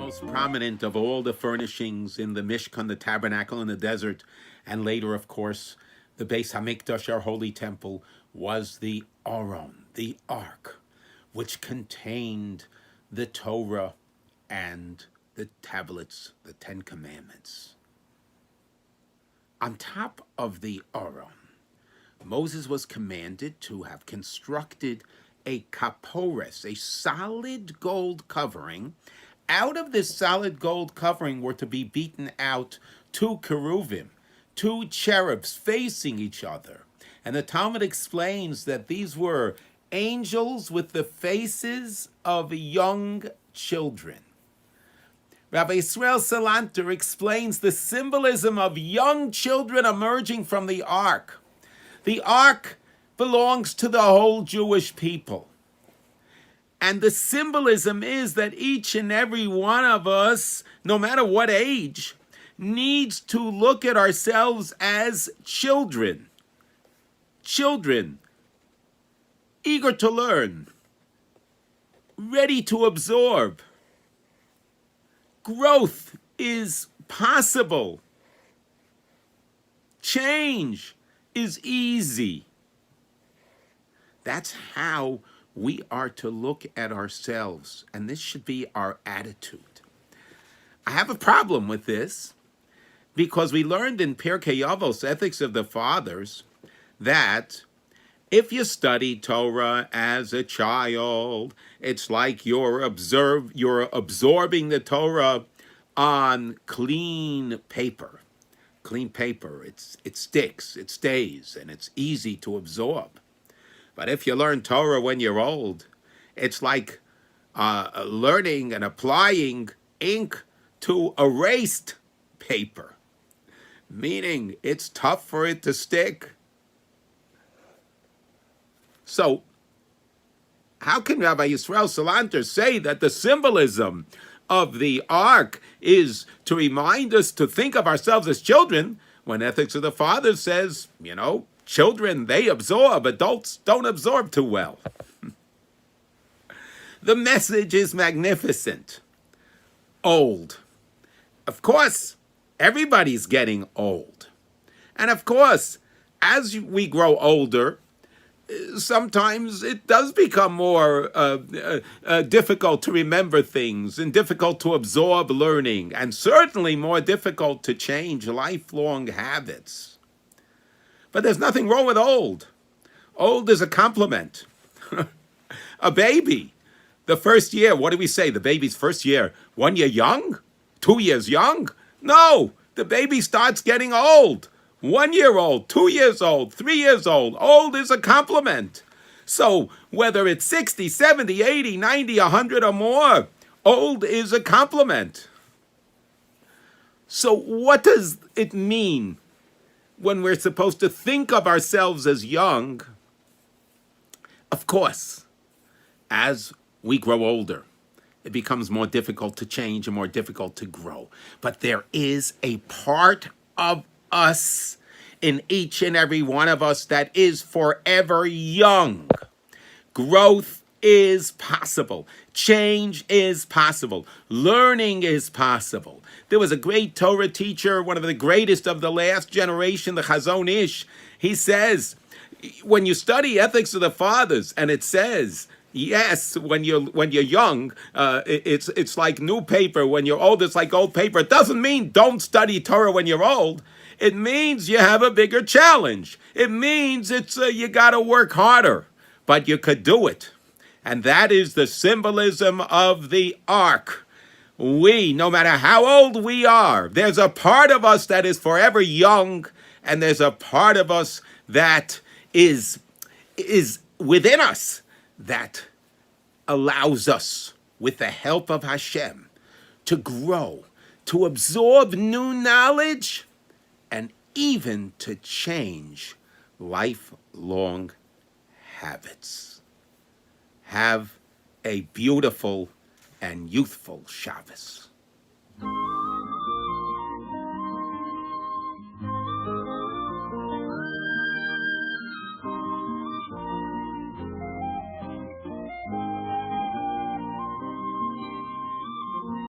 most prominent of all the furnishings in the Mishkan, the tabernacle in the desert, and later, of course, the Beis Hamikdash, our holy temple, was the Aron, the Ark, which contained the Torah and the tablets, the Ten Commandments. On top of the Aron, Moses was commanded to have constructed a kapores, a solid gold covering. Out of this solid gold covering were to be beaten out two cheruvim, two cherubs facing each other. And the Talmud explains that these were angels with the faces of young children. Rabbi Israel Salanter explains the symbolism of young children emerging from the ark. The ark belongs to the whole Jewish people. And the symbolism is that each and every one of us, no matter what age, needs to look at ourselves as children. Children, eager to learn, ready to absorb. Growth is possible. Change is easy. That's how we are to look at ourselves, and this should be our attitude. I have a problem with this because we learned in Pirkei Avos, Ethics of the Fathers, that if you study Torah as a child, it's like you're absorbing the Torah on clean paper. Clean paper, it sticks, it stays, and it's easy to absorb. But if you learn Torah when you're old, it's like learning and applying ink to erased paper, meaning it's tough for it to stick. So, how can Rabbi Yisrael Salanter say that the symbolism of the ark is to remind us to think of ourselves as children when Ethics of the Fathers says, children, they absorb. Adults don't absorb too well. The message is magnificent. Old. Of course, everybody's getting old. And of course, as we grow older, sometimes it does become more difficult to remember things and difficult to absorb learning, and certainly more difficult to change lifelong habits. But there's nothing wrong with old. Old is a compliment. A baby, the first year, what do we say? The baby's first year, 1 year young? 2 years young? No, the baby starts getting old. 1 year old, 2 years old, 3 years old. Old is a compliment. So whether it's 60, 70, 80, 90, 100 or more, old is a compliment. So what does it mean when we're supposed to think of ourselves as young? Of course, as we grow older, it becomes more difficult to change and more difficult to grow. But there is a part of us, in each and every one of us, that is forever young. Growth is possible. Change is possible. Learning is possible. There was a great Torah teacher, one of the greatest of the last generation, the Chazon Ish. He says, when you study Ethics of the Fathers, and it says, yes, when you're young, it's like new paper. When you're old, it's like old paper. It doesn't mean don't study Torah when you're old. It means you have a bigger challenge. It means you got to work harder, but you could do it. And that is the symbolism of the ark. We, no matter how old we are, there's a part of us that is forever young, and there's a part of us that is within us that allows us, with the help of Hashem, to grow, to absorb new knowledge, and even to change lifelong habits. Have a beautiful and youthful Shabbos.